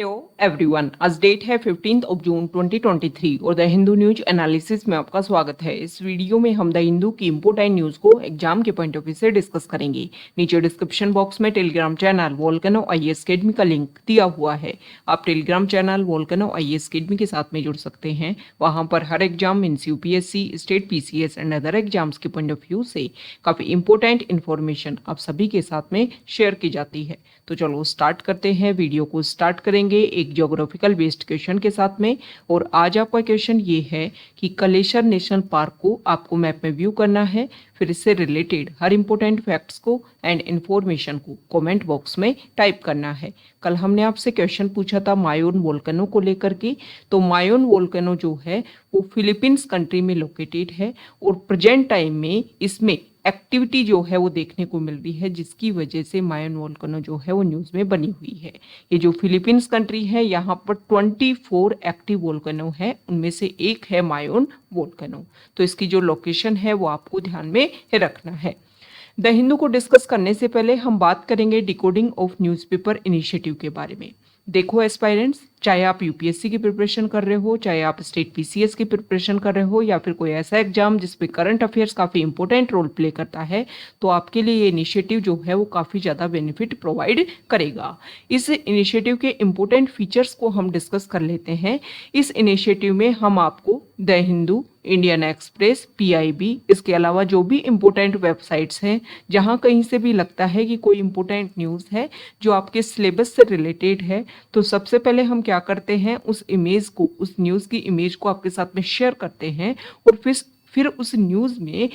Hello everyone, आज date है 15 जून 2023 और द हिंदू न्यूज एनालिसिस में आपका स्वागत है। इस वीडियो में हम द हिंदू की इंपोर्टेंट न्यूज को एग्जाम के पॉइंट ऑफ व्यू से डिस्कस करेंगे। नीचे डिस्क्रिप्शन बॉक्स में Telegram channel Volcano IAS Academy का लिंक दिया हुआ है। आप Telegram channel Volcano IAS Academy के साथ में जुड़ सकते हैं। वहां पर हर exam means UPSC, state PCS and other exams के पॉइंट ऑफ व्यू से काफी इंपॉर्टेंट इन्फॉर्मेशन आप सभी के साथ में शेयर की जाती है। तो चलो स्टार्ट करते हैं। वीडियो को स्टार्ट करेंगे एक ज्योग्राफिकल बेस्ड क्वेश्चन के साथ में। और आज आपका क्वेश्चन ये है कि कलेश्वर नेशनल पार्क को आपको मैप में व्यू करना है। फिर इससे रिलेटेड हर इंपॉर्टेंट फैक्ट्स को एंड इन्फॉर्मेशन को कमेंट बॉक्स में टाइप करना है। कल हमने आपसे क्वेश्चन पूछा था मायोन वोल्केनो को लेकर के। तो मायोन वोल्केनो जो है वो फिलीपींस कंट्री में लोकेटेड है और प्रेजेंट टाइम में इसमें एक्टिविटी जो है वो देखने को मिल रही है, जिसकी वजह से मायोन वोल्केनो जो है वो न्यूज़ में बनी हुई है। ये जो फिलीपींस कंट्री है यहाँ पर 24 एक्टिव वोल्केनो है, उनमें से एक है मायोन वोल्केनो। तो इसकी जो लोकेशन है वो आपको ध्यान में रखना है। द हिंदू को डिस्कस करने से पहले हम बात करेंगे डिकोडिंग ऑफ न्यूज़पेपर इनिशिएटिव के बारे में। देखो एस्पायरेंट्स, चाहे आप यूपीएससी की प्रिपरेशन कर रहे हो, चाहे आप स्टेट पीसीएस की प्रिपरेशन कर रहे हो, या फिर कोई ऐसा एग्जाम जिसपे करंट अफेयर्स काफ़ी इंपॉर्टेंट रोल प्ले करता है, तो आपके लिए ये इनिशिएटिव जो है वो काफ़ी ज़्यादा बेनिफिट प्रोवाइड करेगा। इस इनिशिएटिव के इंपॉर्टेंट फीचर्स को हम डिस्कस कर लेते हैं। इस इनिशिएटिव में हम आपको the Hindu, Indian express, PIB, इसके अलावा जो भी इम्पोर्टेंट वेबसाइट्स हैं जहां कहीं से भी लगता है कि कोई इम्पोर्टेंट न्यूज़ है जो आपके सिलेबस से रिलेटेड है, तो सबसे पहले हम क्या करते हैं, उस इमेज को, उस न्यूज़ की इमेज को आपके साथ में शेयर करते हैं। और फिर उस न्यूज़ में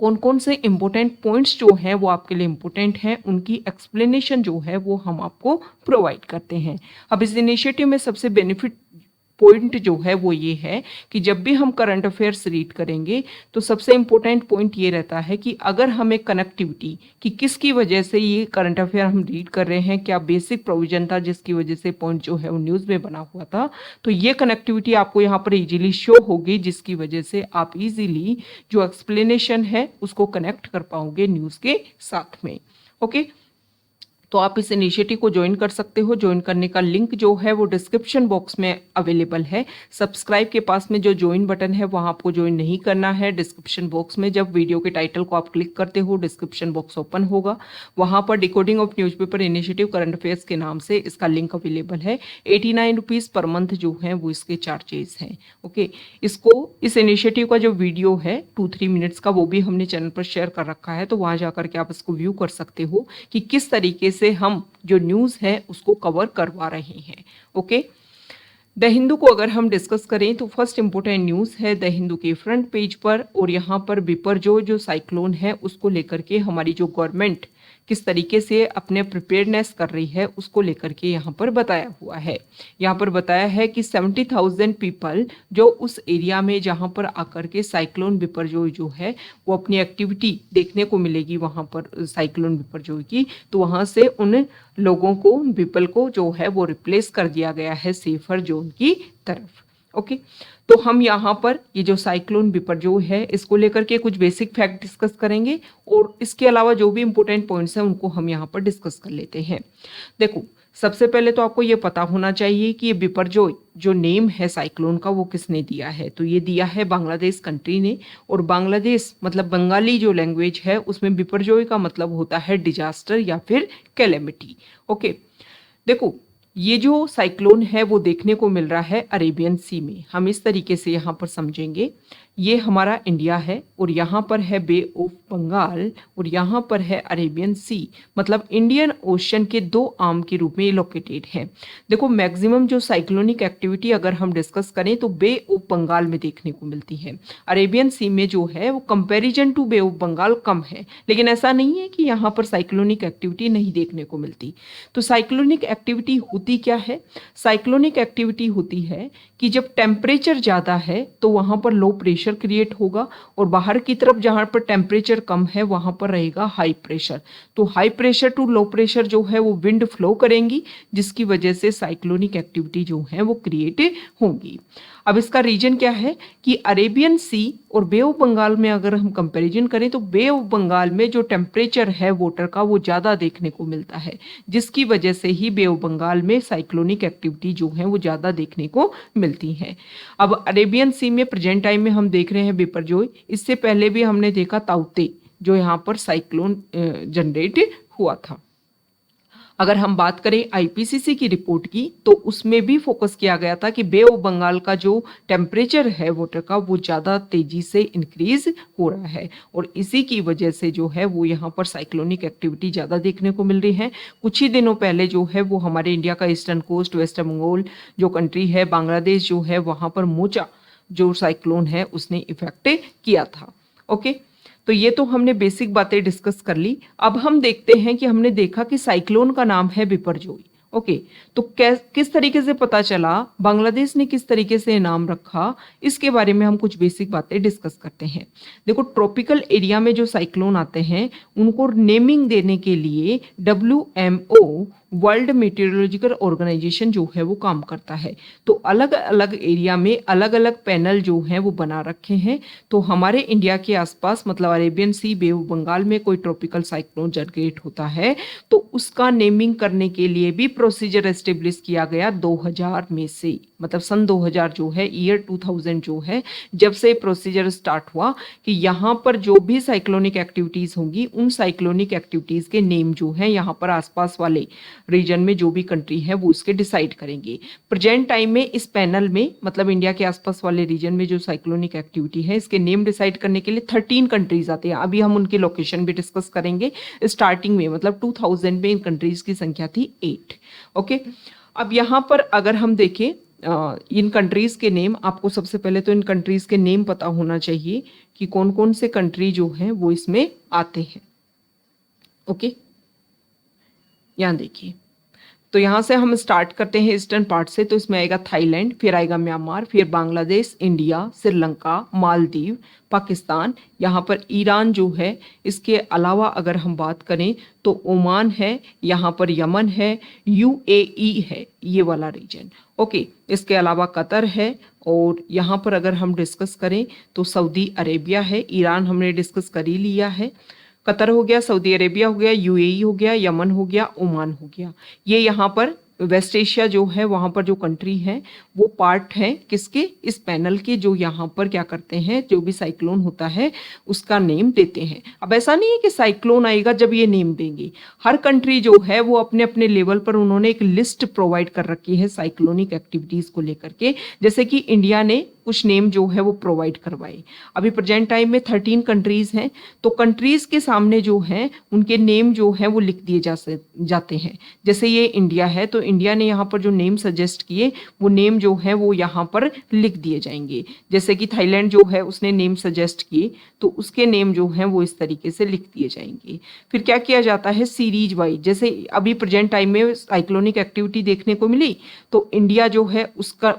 कौन कौन से इम्पोर्टेंट पॉइंट्स जो हैं वो आपके लिए इम्पोर्टेंट हैं, उनकी एक्सप्लेनेशन जो है वो हम आपको प्रोवाइड करते हैं। अब इस इनिशिएटिव में सबसे बेनिफिट पॉइंट जो है वो ये है कि जब भी हम करंट अफेयर्स रीड करेंगे तो सबसे इम्पोर्टेंट पॉइंट ये रहता है कि अगर हमें कनेक्टिविटी कि किसकी वजह से ये करंट अफेयर हम रीड कर रहे हैं, क्या बेसिक प्रोविजन था जिसकी वजह से पॉइंट जो है वो न्यूज़ में बना हुआ था, तो ये कनेक्टिविटी आपको यहाँ पर इजीली शो होगी, जिसकी वजह से आप इजीली जो एक्सप्लेनेशन है उसको कनेक्ट कर पाओगे न्यूज़ के साथ में। ओके, तो आप इस इनिशिएटिव को ज्वाइन कर सकते हो। ज्वाइन करने का लिंक जो है वो डिस्क्रिप्शन बॉक्स में अवेलेबल है। सब्सक्राइब के पास में जो ज्वाइन बटन है वहां आपको ज्वाइन नहीं करना है। डिस्क्रिप्शन बॉक्स में जब वीडियो के टाइटल को आप क्लिक करते हो, डिस्क्रिप्शन बॉक्स ओपन होगा, वहां पर decoding of newspaper initiative current affairs के नाम से इसका लिंक अवेलेबल है। 89 रुपीज़ पर मंथ जो है वो इसके चार्जेस हैं। ओके, इस इनिशिएटिव का जो वीडियो है 2-3 मिनट्स का, वो भी हमने चैनल पर शेयर कर रखा है, तो वहां जाकर के आप इसको व्यू कर सकते हो कि किस तरीके से हम जो न्यूज़ है उसको कवर करवा रहे हैं। ओके, द हिंदू को अगर हम डिस्कस करें तो फर्स्ट इंपॉर्टेंट न्यूज़ है द हिंदू के फ्रंट पेज पर, और यहाँ पर बिपरजॉय जो साइक्लोन है उसको लेकर के हमारी जो गवर्नमेंट किस तरीके से अपने प्रिपेयरनेस कर रही है उसको लेकर के यहाँ पर बताया हुआ है। यहाँ पर बताया है कि 70,000 पीपल जो उस एरिया में जहाँ पर आकर के साइक्लोन बिपरजॉय जो है वो अपनी एक्टिविटी देखने को मिलेगी वहाँ पर साइक्लोन बिपरजॉय की, तो वहाँ से उन लोगों को, पीपल को जो है वो रिप्लेस कर दिया गया है सेफर जोन की तरफ। ओके, तो हम यहाँ पर ये जो साइक्लोन बिपरजॉय है इसको लेकर के कुछ बेसिक फैक्ट डिस्कस करेंगे, और इसके अलावा जो भी इंपॉर्टेंट पॉइंट्स हैं उनको हम यहाँ पर डिस्कस कर लेते हैं। देखो, सबसे पहले तो आपको ये पता होना चाहिए कि ये बिपरजॉय जो नेम है साइक्लोन का वो किसने दिया है, तो ये दिया है बांग्लादेश कंट्री ने। और बांग्लादेश मतलब बंगाली जो लैंग्वेज है उसमें बिपरजॉय का मतलब होता है डिजास्टर या फिर कैलेमिटी। ओके, देखो ये जो साइक्लोन है वो देखने को मिल रहा है अरेबियन सी में। हम इस तरीके से यहाँ पर समझेंगे, ये हमारा इंडिया है और यहाँ पर है बे ऑफ बंगाल और यहाँ पर है अरेबियन सी, मतलब इंडियन ओशन के दो आर्म के रूप में ये लोकेटेड है। देखो, मैक्सिमम जो साइक्लोनिक एक्टिविटी अगर हम डिस्कस करें तो बे ऑफ बंगाल में देखने को मिलती है। अरेबियन सी में जो है वो comparison to Bay of Bengal कम है, लेकिन ऐसा नहीं है कि यहाँ पर साइक्लोनिक एक्टिविटी नहीं देखने को मिलती। तो साइक्लोनिक एक्टिविटी होती क्या है? साइक्लोनिक एक्टिविटी होती है कि जब टेम्परेचर ज़्यादा है तो वहाँ पर लो प्रेशर क्रिएट होगा, और बाहर की तरफ जहाँ पर टेम्परेचर कम है वहाँ पर रहेगा हाई प्रेशर। तो high pressure to low pressure जो है वो विंड फ्लो करेंगी, जिसकी वजह से साइक्लोनिक एक्टिविटी जो है वो क्रिएट होंगी। अब इसका रीजन क्या है कि अरेबियन सी और बे ऑफ बंगाल में अगर हम कंपैरिजन करें तो बे ऑफ बंगाल में जो टेम्परेचर है वाटर का वो ज़्यादा देखने को मिलता है, जिसकी वजह से ही बे ऑफ बंगाल में साइक्लोनिक एक्टिविटी जो है वो ज़्यादा देखने को मिलती है। अब अरेबियन सी में प्रेजेंट टाइम में हम देख रहे हैं बिपरजोय, इससे पहले भी हमने देखा ताउते जो यहाँ पर साइक्लोन जनरेट हुआ था। अगर हम बात करें आईपीसीसी की रिपोर्ट की तो उसमें भी फोकस किया गया था कि बे ऑफ बंगाल का जो टेम्परेचर है वाटर का वो ज़्यादा तेजी से इंक्रीज हो रहा है और इसी की वजह से जो है वो यहाँ पर साइक्लोनिक एक्टिविटी ज़्यादा देखने को मिल रही है। कुछ ही दिनों पहले जो है वो हमारे इंडिया का ईस्टर्न कोस्ट, वेस्टर्न बंगाल जो कंट्री है, बांग्लादेश जो है, वहाँ पर मोचा जो साइक्लोन है उसने इफेक्ट किया था। ओके, तो ये तो हमने बेसिक बातें डिस्कस कर ली। अब हम देखते हैं कि हमने देखा कि साइक्लोन का नाम है बिपरजोय। ओके, तो किस तरीके से पता चला, बांग्लादेश ने किस तरीके से नाम रखा, इसके बारे में हम कुछ बेसिक बातें डिस्कस करते हैं। देखो, ट्रॉपिकल एरिया में जो साइक्लोन आते हैं उनको नेमिंग देने के लिए WMO वर्ल्ड मेटीरियोलॉजिकल ऑर्गेनाइजेशन जो है वो काम करता है। तो अलग अलग एरिया में अलग अलग पैनल जो हैं वो बना रखे हैं। तो हमारे इंडिया के आसपास मतलब Arabian Sea, Bay of Bengal में कोई ट्रॉपिकल साइक्लोन जनरेट होता है तो उसका नेमिंग करने के लिए भी प्रोसीजर एस्टेब्लिश किया गया 2000 में से, मतलब सन 2000 जो है, ईयर 2000 जो है, जब से प्रोसीजर स्टार्ट हुआ कि यहाँ पर जो भी साइक्लोनिक एक्टिविटीज होंगी उन साइक्लोनिक एक्टिविटीज के नेम जो है यहाँ पर आसपास वाले रीजन में जो भी कंट्री है वो उसके डिसाइड करेंगे। प्रेजेंट टाइम में इस पैनल में मतलब इंडिया के आसपास वाले रीजन में जो साइक्लोनिक एक्टिविटी है इसके नेम डिसाइड करने के लिए 13 कंट्रीज आते हैं। अभी हम उनकी लोकेशन भी डिस्कस करेंगे। स्टार्टिंग में मतलब 2000 में इन कंट्रीज की संख्या थी 8। ओके, अब यहाँ पर अगर हम देखें इन कंट्रीज के नेम, आपको सबसे पहले तो इन कंट्रीज के नेम पता होना चाहिए कि कौन कौन से कंट्री जो हैं वो इसमें आते हैं। ओके, यहाँ देखिए, तो यहाँ से हम स्टार्ट करते हैं ईस्टर्न पार्ट से। तो इसमें आएगा थाईलैंड, फिर आएगा म्यांमार, फिर बांग्लादेश, इंडिया, श्रीलंका, मालदीव, पाकिस्तान, यहाँ पर ईरान जो है। इसके अलावा अगर हम बात करें तो ओमान है, यहाँ पर यमन है, UAE है, ये वाला रीजन। ओके, इसके अलावा कतर है और यहाँ पर अगर हम डिस्कस करें तो सऊदी अरेबिया है। ईरान हमने डिस्कस कर ही लिया है। कतर हो गया, सऊदी अरेबिया हो गया, UAE हो गया, यमन हो गया, ओमान हो गया। ये यहाँ पर वेस्ट एशिया जो है वहाँ पर जो कंट्री है वो पार्ट है किसके, इस पैनल के, जो यहाँ पर क्या करते हैं, जो भी साइक्लोन होता है उसका नेम देते हैं। अब ऐसा नहीं है कि साइक्लोन आएगा जब ये नेम देंगे, हर कंट्री जो है वो अपने अपने लेवल पर उन्होंने एक लिस्ट प्रोवाइड कर रखी है साइक्लोनिक एक्टिविटीज को लेकर के। जैसे कि इंडिया ने कुछ नेम जो है वो प्रोवाइड करवाए। अभी प्रेजेंट टाइम में 13 कंट्रीज हैं, तो कंट्रीज के सामने जो है उनके नेम जो है वो लिख दिए जाते हैं। जैसे ये इंडिया है तो इंडिया ने यहाँ पर जो नेम सजेस्ट किए वो नेम जो है वो यहाँ पर लिख दिए जाएंगे। जैसे कि थाईलैंड जो है उसने नेम सजेस्ट किए तो उसके नेम जो हैं वो इस तरीके से लिख दिए जाएंगे। फिर क्या किया जाता है, सीरीज वाइज, जैसे अभी प्रेजेंट टाइम में साइक्लोनिक एक्टिविटी देखने को मिली तो इंडिया जो है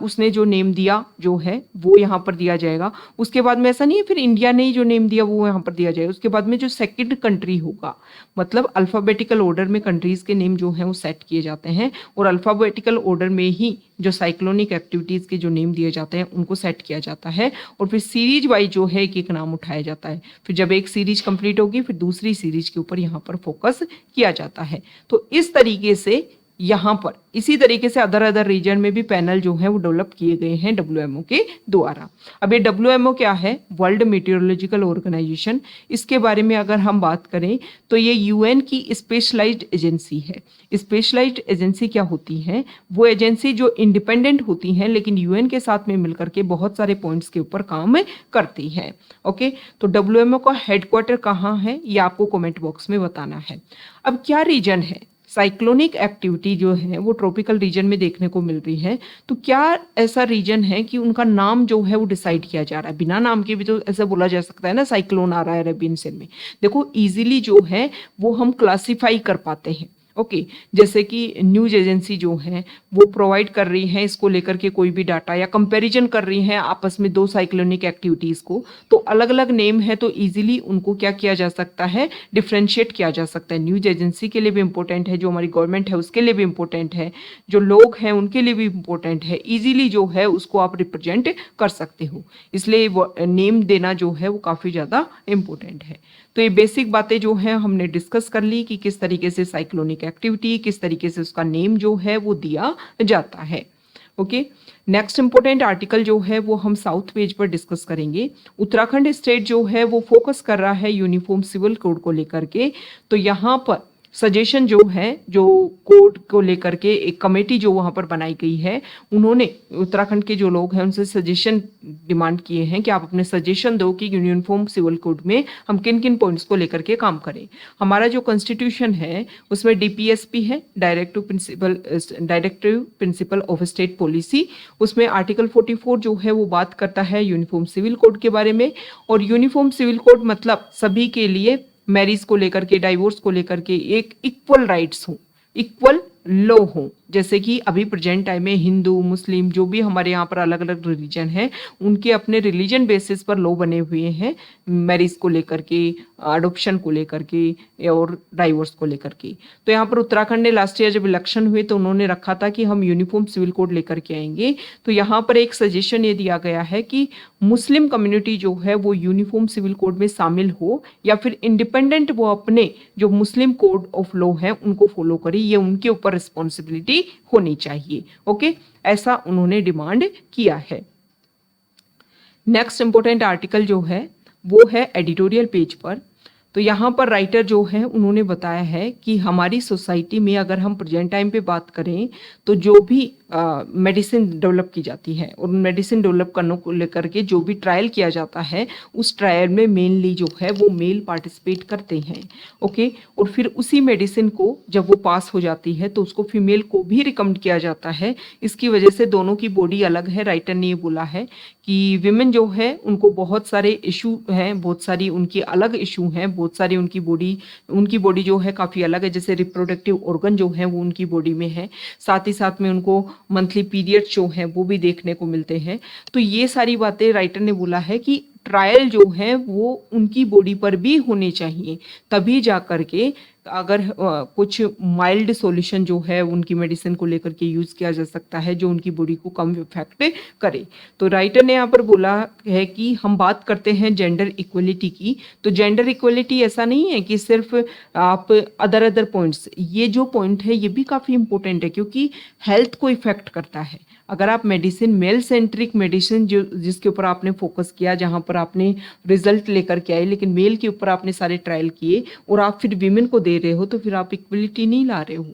उसने जो नेम दिया जो है वो यहाँ पर दिया जाएगा। उसके बाद में ऐसा नहीं है फिर इंडिया ने ही जो नेम दिया वो यहाँ पर दिया जाएगा। उसके बाद में जो सेकंड कंट्री होगा, मतलब अल्फाबेटिकल ऑर्डर में कंट्रीज के नेम जो हैं वो सेट किए जाते हैं और अल्फाबेटिकल ऑर्डर में ही जो साइक्लोनिक एक्टिविटीज के जो नेम दिए जाते हैं उनको सेट किया जाता है और फिर सीरीज वाइज जो है एक एक नाम उठाया जाता है। फिर जब एक सीरीज कंप्लीट होगी फिर दूसरी सीरीज के ऊपर यहाँ पर फोकस किया जाता है। तो इस तरीके से यहाँ पर इसी तरीके से अदर रीजन में भी पैनल जो है वो डेवलप किए गए हैं WMO के द्वारा। अब ये WMO क्या है, वर्ल्ड मेटीरियोलॉजिकल ऑर्गेनाइजेशन। इसके बारे में अगर हम बात करें तो ये UN की स्पेशलाइज्ड एजेंसी है। स्पेशलाइज्ड एजेंसी क्या होती है, वो एजेंसी जो इंडिपेंडेंट होती हैं लेकिन UN के साथ में मिलकर के बहुत सारे पॉइंट्स के ऊपर काम करती है। ओके, तो WMO का हेडक्वार्टर कहाँ है ये आपको कमेंट बॉक्स में बताना है। अब क्या रीजन है, साइक्लोनिक एक्टिविटी जो है वो ट्रॉपिकल रीजन में देखने को मिल रही है, तो क्या ऐसा रीजन है कि उनका नाम जो है वो डिसाइड किया जा रहा है। बिना नाम के भी तो ऐसा बोला जा सकता है ना, साइक्लोन आ रहा है अरेबियन सी में। देखो इजीली जो है वो हम क्लासिफाई कर पाते हैं। ओके जैसे कि न्यूज एजेंसी जो है वो प्रोवाइड कर रही है इसको लेकर के कोई भी डाटा या कंपैरिजन कर रही है आपस में दो साइक्लोनिक एक्टिविटीज को, तो अलग अलग नेम है तो इजीली उनको क्या किया जा सकता है, डिफ्रेंशिएट किया जा सकता है। न्यूज एजेंसी के लिए भी इंपॉर्टेंट है, जो हमारी गवर्नमेंट है उसके लिए भी इंपॉर्टेंट है, जो लोग हैं उनके लिए भी इंपॉर्टेंट है, इजीली जो है उसको आप रिप्रेजेंट कर सकते हो, इसलिए नेम देना जो है वो काफ़ी ज़्यादा इंपॉर्टेंट है। तो ये बेसिक बातें जो है हमने डिस्कस कर ली कि किस तरीके से साइक्लोनिक एक्टिविटी, किस तरीके से उसका नेम जो है वो दिया जाता है। ओके नेक्स्ट इंपॉर्टेंट आर्टिकल जो है वो हम साउथ पेज पर डिस्कस करेंगे। उत्तराखंड स्टेट जो है वो फोकस कर रहा है यूनिफॉर्म सिविल कोड को लेकर के, तो यहाँ पर सजेशन जो है, जो कोड को लेकर के एक कमेटी जो वहाँ पर बनाई गई है, उन्होंने उत्तराखंड के जो लोग हैं उनसे सजेशन डिमांड किए हैं कि आप अपने सजेशन दो कि यूनिफॉर्म सिविल कोड में हम किन किन पॉइंट्स को लेकर के काम करें। हमारा जो कॉन्स्टिट्यूशन है उसमें डीपीएसपी है, directive principle of state policy, उसमें आर्टिकल 44 जो है वो बात करता है यूनिफॉर्म सिविल कोड के बारे में। और यूनिफॉर्म सिविल कोड मतलब सभी के लिए मैरिज को लेकर के, डाइवोर्स को लेकर के एक इक्वल राइट्स हो, इक्वल लॉ हो। जैसे कि अभी प्रेजेंट टाइम में हिंदू मुस्लिम जो भी हमारे यहाँ पर अलग अलग रिलीजन है उनके अपने रिलीजन बेसिस पर लॉ बने हुए हैं, मैरिज को लेकर के, अडोप्शन को लेकर के और डाइवोर्स को लेकर के। तो यहाँ पर उत्तराखंड ने लास्ट ईयर जब इलेक्शन हुए तो उन्होंने रखा था कि हम यूनिफॉर्म सिविल कोड लेकर के आएंगे। तो यहाँ पर एक सजेशन ये दिया गया है कि मुस्लिम कम्युनिटी जो है वो यूनिफॉर्म सिविल कोड में शामिल हो या फिर इंडिपेंडेंट वो अपने जो मुस्लिम कोड ऑफ लॉ है उनको फॉलो करे, ये उनके ऊपर रिस्पॉन्सिबिलिटी होनी चाहिए। ओके ऐसा उन्होंने डिमांड किया है। नेक्स्ट इंपॉर्टेंट आर्टिकल जो है वो है एडिटोरियल पेज पर। तो यहाँ पर राइटर जो है उन्होंने बताया है कि हमारी सोसाइटी में अगर हम प्रेजेंट टाइम पे बात करें तो जो भी मेडिसिन डेवलप की जाती है और मेडिसिन डेवलप करने को लेकर के जो भी ट्रायल किया जाता है उस ट्रायल में मेनली जो है वो मेल पार्टिसिपेट करते हैं। ओके और फिर उसी मेडिसिन को जब वो पास हो जाती है तो उसको फीमेल को भी रिकमेंड किया जाता है। इसकी वजह से दोनों की बॉडी अलग है। राइटर ने ये बोला है कि विमेन जो है उनको बहुत सारे इशू हैं, बहुत सारी उनकी अलग इशू हैं, बहुत सारी उनकी बॉडी जो है काफ़ी अलग है। जैसे रिप्रोडक्टिव ऑर्गन जो है वो उनकी बॉडी में है, साथ ही साथ में उनको मंथली पीरियड जो हैं वो भी देखने को मिलते हैं। तो ये सारी बातें राइटर ने बोला है कि ट्रायल जो है वो उनकी बॉडी पर भी होने चाहिए, तभी जा कर के अगर कुछ माइल्ड सॉल्यूशन जो है उनकी मेडिसिन को लेकर के यूज़ किया जा सकता है जो उनकी बॉडी को कम इफेक्ट करे। तो राइटर ने यहाँ पर बोला है कि हम बात करते हैं जेंडर इक्वलिटी की। तो जेंडर इक्वलिटी ऐसा नहीं है कि सिर्फ आप अदर पॉइंट्स, ये जो पॉइंट है ये भी काफ़ी इंपॉर्टेंट है क्योंकि हेल्थ को इफेक्ट करता है। अगर आप मेडिसिन, मेल सेंट्रिक मेडिसिन जो जिसके ऊपर आपने फोकस किया, जहाँ पर आपने रिजल्ट लेकर के आए लेकिन मेल के ऊपर आपने सारे ट्रायल किए और आप फिर वीमेन को दे रहे हो तो फिर आप इक्वलिटी नहीं ला रहे हो।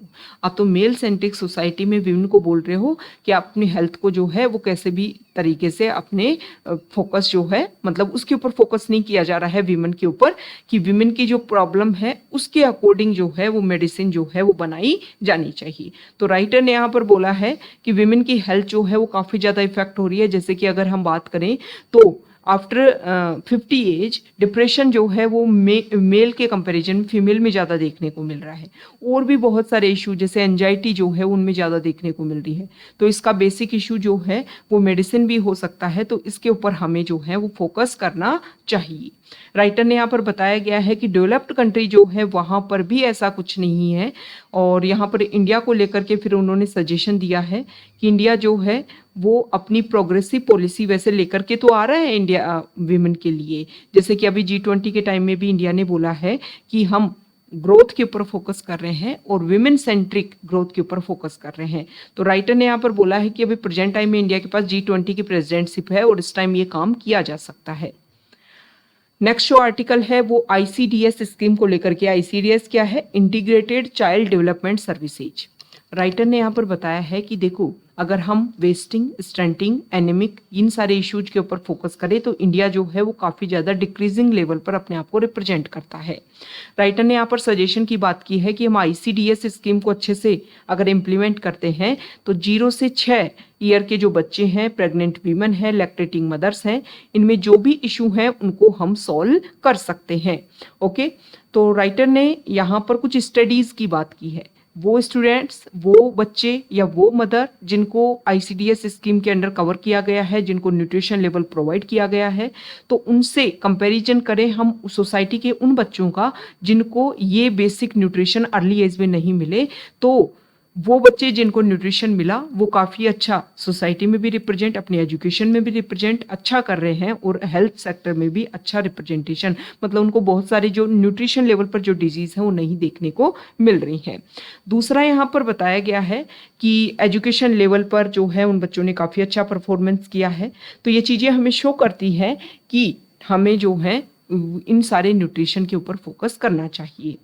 आप तो मेल सेंट्रिक सोसाइटी में वीमेन को बोल रहे हो कि आप अपनी हेल्थ को जो है वो कैसे भी तरीके से अपने फोकस जो है, मतलब उसके ऊपर फोकस नहीं किया जा रहा है वीमेन के ऊपर, कि वीमेन की जो प्रॉब्लम है उसके अकॉर्डिंग जो है वो मेडिसिन जो है वो बनाई जानी चाहिए। तो राइटर ने यहाँ पर बोला है कि वीमेन की हेल्थ जो है वो काफ़ी ज़्यादा इफेक्ट हो रही है। जैसे कि अगर हम बात करें तो आफ्टर 50 एज डिप्रेशन जो है वो मेल के कंपैरिजन फीमेल में ज़्यादा देखने को मिल रहा है। और भी बहुत सारे इशू जैसे एंजाइटी जो है उनमें ज़्यादा देखने को मिल रही है। तो इसका बेसिक इशू जो है वो मेडिसिन भी हो सकता है, तो इसके ऊपर हमें जो है वो फोकस करना चाहिए। राइटर ने यहाँ पर बताया गया है कि डेवलप्ड कंट्री जो है वहाँ पर भी ऐसा कुछ नहीं है। और यहाँ पर इंडिया को लेकर के फिर उन्होंने सजेशन दिया है कि इंडिया जो है वो अपनी प्रोग्रेसिव पॉलिसी वैसे लेकर के तो आ रहा है इंडिया वीमेन के लिए। जैसे कि अभी G20 के टाइम में भी इंडिया ने बोला है कि हम ग्रोथ के ऊपर फोकस कर रहे हैं और विमेन सेंट्रिक ग्रोथ के ऊपर फोकस कर रहे हैं। तो राइटर ने यहाँ पर बोला है कि अभी प्रेजेंट टाइम में इंडिया के पास G20 की प्रेसिडेंटशिप है और इस टाइम ये काम किया जा सकता है। नेक्स्ट जो आर्टिकल है वो ICDS स्कीम को लेकर के। ICDS क्या है? Integrated child development services. Writer ने यहाँ पर बताया है कि देखो अगर हम वेस्टिंग, स्टंटिंग, एनीमिक इन सारे इश्यूज के ऊपर फोकस करें तो इंडिया जो है वो काफ़ी ज़्यादा डिक्रीजिंग लेवल पर अपने आप को रिप्रेजेंट करता है। राइटर ने यहाँ पर सजेशन की बात की है कि हम ICDS स्कीम को अच्छे से अगर इम्प्लीमेंट करते हैं तो 0 से 6 ईयर के जो बच्चे हैं, प्रेग्नेंट वीमेन हैं, लैक्टेटिंग मदर्स हैं, इनमें जो भी इशू हैं उनको हम सॉल्व कर सकते हैं। ओके तो राइटर ने यहाँ पर कुछ स्टडीज़ की बात की है वो स्टूडेंट्स, वो बच्चे या वो मदर जिनको आईसीडीएस स्कीम के अंडर कवर किया गया है, जिनको न्यूट्रिशन लेवल प्रोवाइड किया गया है, तो उनसे कंपैरिजन करें हम सोसाइटी के उन बच्चों का जिनको ये बेसिक न्यूट्रिशन अर्ली एज में नहीं मिले, तो वो बच्चे जिनको न्यूट्रिशन मिला वो काफ़ी अच्छा सोसाइटी में भी रिप्रेजेंट, अपनी एजुकेशन में भी रिप्रेजेंट अच्छा कर रहे हैं और हेल्थ सेक्टर में भी अच्छा रिप्रेजेंटेशन, मतलब उनको बहुत सारी जो न्यूट्रिशन लेवल पर जो डिजीज़ है वो नहीं देखने को मिल रही हैं। दूसरा यहाँ पर बताया गया है कि एजुकेशन लेवल पर जो है उन बच्चों ने काफ़ी अच्छा परफॉर्मेंस किया है। तो ये चीज़ें हमें शो करती हैं कि हमें जो है इन सारे न्यूट्रिशन के ऊपर फोकस करना चाहिए।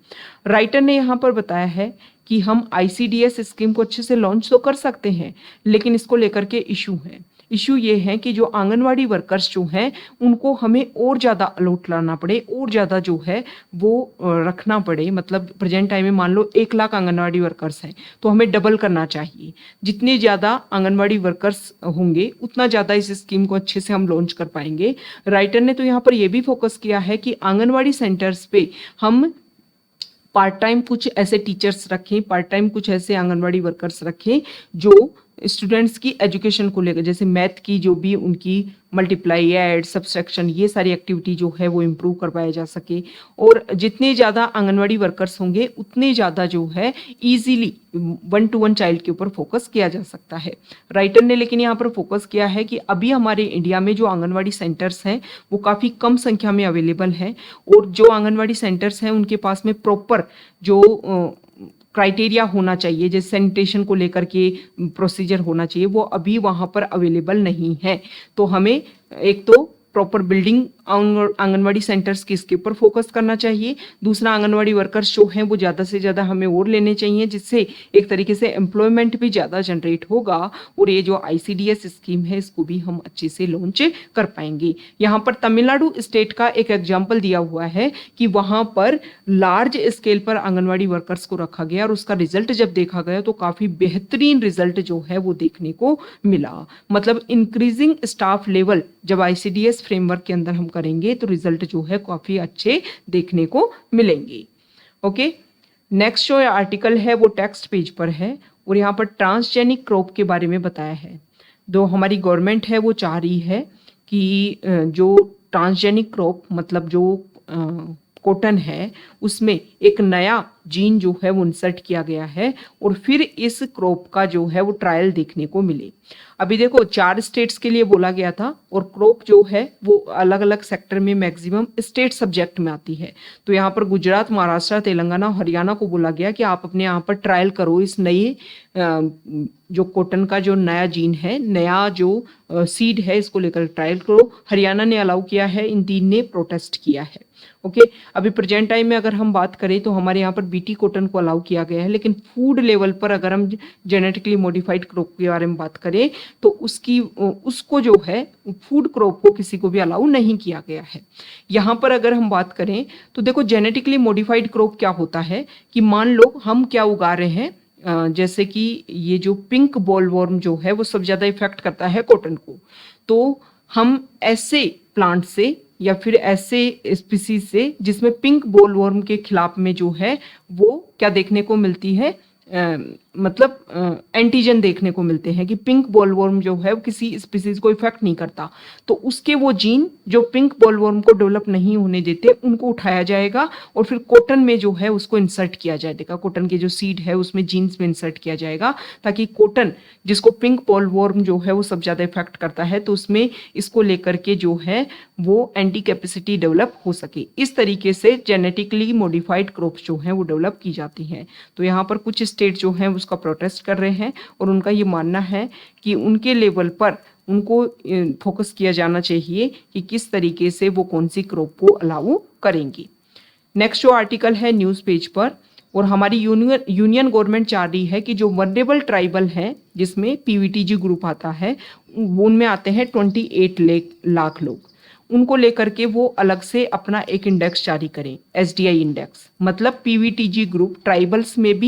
राइटर ने यहाँ पर बताया है कि हम आईसीडीएस स्कीम को अच्छे से लॉन्च तो कर सकते हैं, लेकिन इसको लेकर के इशू है। इशू ये है कि जो आंगनवाड़ी वर्कर्स जो हैं उनको हमें और ज़्यादा अलॉट लाना पड़े, और ज़्यादा जो है वो रखना पड़े। मतलब प्रेजेंट टाइम में मान लो 1 लाख आंगनवाड़ी वर्कर्स हैं, तो हमें डबल करना चाहिए। जितने ज़्यादा आंगनवाड़ी वर्कर्स होंगे उतना ज़्यादा इस स्कीम को अच्छे से हम लॉन्च कर पाएंगे। राइटर ने तो यहाँ पर यह भी फोकस किया है कि आंगनवाड़ी सेंटर्स पे हम पार्ट टाइम कुछ ऐसे टीचर्स रखें, पार्ट टाइम कुछ ऐसे आंगनवाड़ी वर्कर्स रखें जो स्टूडेंट्स की एजुकेशन को लेकर, जैसे मैथ की जो भी उनकी मल्टीप्लाई, ऐड, सब्सट्रैक्शन, ये सारी एक्टिविटी जो है वो इम्प्रूव करवाया जा सके। और जितने ज़्यादा आंगनवाड़ी वर्कर्स होंगे उतने ज़्यादा जो है ईजीली 1-to-1 चाइल्ड के ऊपर फोकस किया जा सकता है। राइटर ने लेकिन यहाँ पर फोकस किया है कि अभी हमारे इंडिया में जो आंगनवाड़ी सेंटर्स हैं वो काफ़ी कम संख्या में अवेलेबल हैं, और जो आंगनवाड़ी सेंटर्स हैं उनके पास में प्रॉपर जो क्राइटेरिया होना चाहिए, जैसे सैनिटेशन को लेकर के प्रोसीजर होना चाहिए, वो अभी वहाँ पर अवेलेबल नहीं है। तो हमें एक तो प्रॉपर बिल्डिंग आंगनवाड़ी सेंटर्स की इसके ऊपर फोकस करना चाहिए। दूसरा, आंगनवाड़ी वर्कर्स जो हैं वो ज़्यादा से ज़्यादा हमें और लेने चाहिए, जिससे एक तरीके से एम्प्लॉयमेंट भी ज़्यादा जनरेट होगा, और ये जो आईसीडीएस स्कीम है इसको भी हम अच्छे से लॉन्च कर पाएंगे। यहाँ पर तमिलनाडु स्टेट का एक एग्जाम्पल दिया हुआ है कि वहाँ पर लार्ज स्केल पर आंगनवाड़ी वर्कर्स को रखा गया और उसका रिजल्ट जब देखा गया तो काफ़ी बेहतरीन रिजल्ट जो है वो देखने को मिला। मतलब इंक्रीजिंग स्टाफ लेवल जब आईसीडीएस फ्रेमवर्क के अंदर हम करेंगे तो रिजल्ट जो है काफ़ी अच्छे देखने को मिलेंगे। ओके, नेक्स्ट जो आर्टिकल है वो टेक्स्ट पेज पर है, और यहाँ पर ट्रांसजेनिक क्रॉप के बारे में बताया है। जो हमारी गवर्नमेंट है वो चाह रही है कि जो ट्रांसजेनिक क्रॉप, मतलब जो कॉटन है, उसमें एक नया जीन जो है वो इंसर्ट किया गया है, और फिर इस क्रॉप का जो है वो ट्रायल देखने को मिले। अभी देखो 4 स्टेट्स के लिए बोला गया था, और क्रॉप जो है वो अलग अलग सेक्टर में मैक्सिमम स्टेट सब्जेक्ट में आती है। तो यहाँ पर गुजरात, महाराष्ट्र, तेलंगाना, हरियाणा को बोला गया कि आप अपने यहाँ पर ट्रायल करो इस नए जो कॉटन का जो नया जीन है, नया जो सीड है, इसको लेकर ट्रायल करो। हरियाणा ने अलाउ किया है, इन 3 ने प्रोटेस्ट किया है। ओके, अभी प्रेजेंट टाइम में अगर हम बात करें तो हमारे यहाँ पर बीटी कॉटन को अलाउ किया गया है, लेकिन फूड लेवल पर अगर हम जेनेटिकली मॉडिफाइड क्रॉप के बारे में बात करें तो उसको जो है फूड क्रॉप को किसी को भी अलाउ नहीं किया गया है। यहाँ पर अगर हम बात करें तो देखो जेनेटिकली मॉडिफाइड क्रॉप क्या होता है कि मान लो हम क्या उगा रहे हैं, जैसे कि ये जो पिंक बॉलवॉर्म जो है वो सबसे ज़्यादा इफेक्ट करता है कॉटन को, तो हम ऐसे प्लांट से या फिर ऐसे स्पीसीज से जिसमें पिंक बॉलवॉर्म के खिलाफ में जो है वो क्या देखने को मिलती है, मतलब एंटीजन देखने को मिलते हैं कि पिंक बॉलवॉर्म जो है वो किसी स्पीसीज को इफेक्ट नहीं करता, तो उसके वो जीन जो पिंक बॉलवॉर्म को डेवलप नहीं होने देते उनको उठाया जाएगा और फिर कॉटन में जो है उसको इंसर्ट किया जाएगा। कॉटन के जो सीड है उसमें जीन्स में इंसर्ट किया जाएगा, ताकि कॉटन जिसको पिंक बॉलवॉर्म जो है वो सब ज़्यादा इफेक्ट करता है, तो उसमें इसको लेकर के जो है वो एंटी कैपेसिटी डेवलप हो सके। इस तरीके से जेनेटिकली मॉडिफाइड क्रॉप्स जो हैं वो डेवलप की जाती हैं। तो यहाँ पर कुछ स्टेट जो हैं उसका प्रोटेस्ट कर रहे हैं, और उनका ये मानना है कि उनके लेवल पर उनको फोकस किया जाना चाहिए कि किस तरीके से वो कौन सी क्रॉप को अलाउ करेंगी। नेक्स्ट जो आर्टिकल है न्यूज़ पेज पर, और हमारी यूनियन गवर्नमेंट चाह रही है कि जो वनरेबल ट्राइबल हैं जिसमें पीवीटीजी ग्रुप आता है, उनमें आते हैं 28 लाख लोग, उनको लेकर के वो अलग से अपना एक इंडेक्स जारी करें, एसडीआई इंडेक्स। मतलब पीवीटीजी ग्रुप ट्राइबल्स में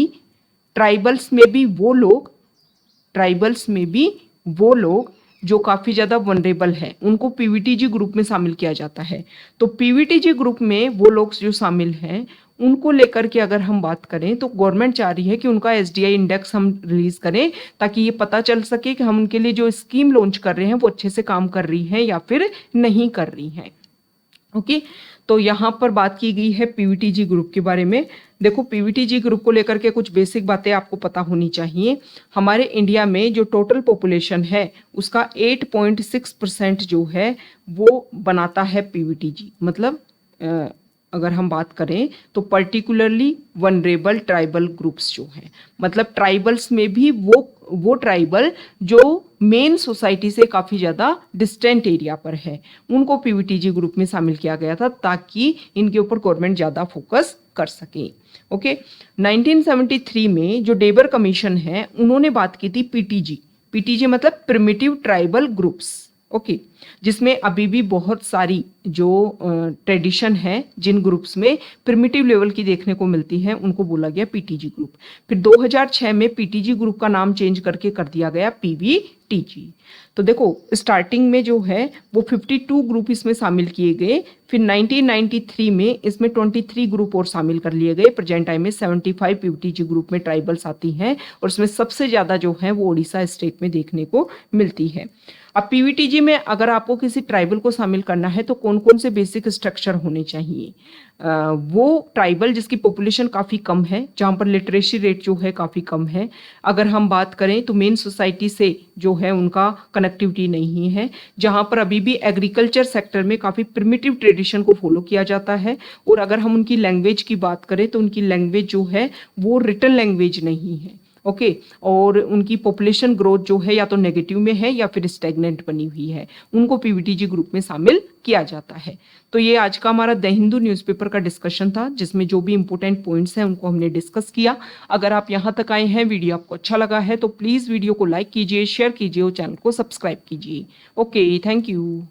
भी वो लोग जो काफ़ी ज़्यादा वनरेबल है उनको पीवीटीजी ग्रुप में शामिल किया जाता है। तो पीवीटीजी ग्रुप में वो लोग जो शामिल हैं उनको लेकर के अगर हम बात करें तो गवर्नमेंट चाह रही है कि उनका एसडीआई इंडेक्स हम रिलीज करें, ताकि ये पता चल सके कि हम उनके लिए जो स्कीम लॉन्च कर रहे हैं वो अच्छे से काम कर रही है या फिर नहीं कर रही है। ओके, तो यहाँ पर बात की गई है पीवीटीजी ग्रुप के बारे में। देखो, पीवीटीजी ग्रुप को लेकर के कुछ बेसिक बातें आपको पता होनी चाहिए। हमारे इंडिया में जो टोटल पॉपुलेशन है उसका 8.6% जो है वो बनाता है पीवीटीजी। मतलब अगर हम बात करें तो पर्टिकुलरली वनरेबल ट्राइबल ग्रुप्स जो हैं, मतलब ट्राइबल्स में भी वो ट्राइबल जो मेन सोसाइटी से काफ़ी ज़्यादा डिस्टेंट एरिया पर है, उनको पीवीटीजी ग्रुप में शामिल किया गया था ताकि इनके ऊपर गवर्नमेंट ज़्यादा फोकस कर सके। ओके, 1973 में जो डेबर कमीशन है उन्होंने बात की थी पीटीजी मतलब प्रिमिटिव ट्राइबल ग्रुप्स। ओके, जिसमें अभी भी बहुत सारी जो ट्रेडिशन है जिन ग्रुप्स में प्रिमिटिव लेवल की देखने को मिलती है उनको बोला गया पीटीजी ग्रुप। फिर 2006 में पीटीजी ग्रुप का नाम चेंज करके कर दिया गया पीवीटीजी। तो देखो, स्टार्टिंग में जो है वो 52 ग्रुप इसमें शामिल किए गए। फिर 1993 में इसमें 23 ग्रुप और शामिल कर लिए गए। प्रेजेंट टाइम में 75 पीवीटीजी ग्रुप में ट्राइबल्स आती हैं और इसमें सबसे ज़्यादा जो है वो उड़ीसा स्टेट में देखने को मिलती है। अब पीवीटीजी में अगर आपको किसी ट्राइबल को शामिल करना है तो कौन कौन से बेसिक स्ट्रक्चर होने चाहिए? वो ट्राइबल जिसकी पॉपुलेशन काफ़ी कम है, जहाँ पर लिटरेसी रेट जो है काफ़ी कम है। अगर हम बात करें तो मेन सोसाइटी से जो है उनका कनेक्टिविटी नहीं है, जहाँ पर अभी भी एग्रीकल्चर सेक्टर में काफ़ी प्रिमिटिव ट्रेडिशन को फॉलो किया जाता है। और अगर हम उनकी लैंग्वेज की बात करें तो उनकी लैंग्वेज जो है वो रिटन लैंग्वेज नहीं है। ओके, और उनकी पॉपुलेशन ग्रोथ जो है या तो नेगेटिव में है या फिर स्टेगनेंट बनी हुई है, उनको पीवीटीजी ग्रुप में शामिल किया जाता है। तो ये आज का हमारा द हिंदू न्यूज़पेपर का डिस्कशन था, जिसमें जो भी इंपॉर्टेंट पॉइंट्स हैं उनको हमने डिस्कस किया। अगर आप यहाँ तक आए हैं, वीडियो आपको अच्छा लगा है तो प्लीज़ वीडियो को लाइक कीजिए, शेयर कीजिए और चैनल को सब्सक्राइब कीजिए। Okay, thank you.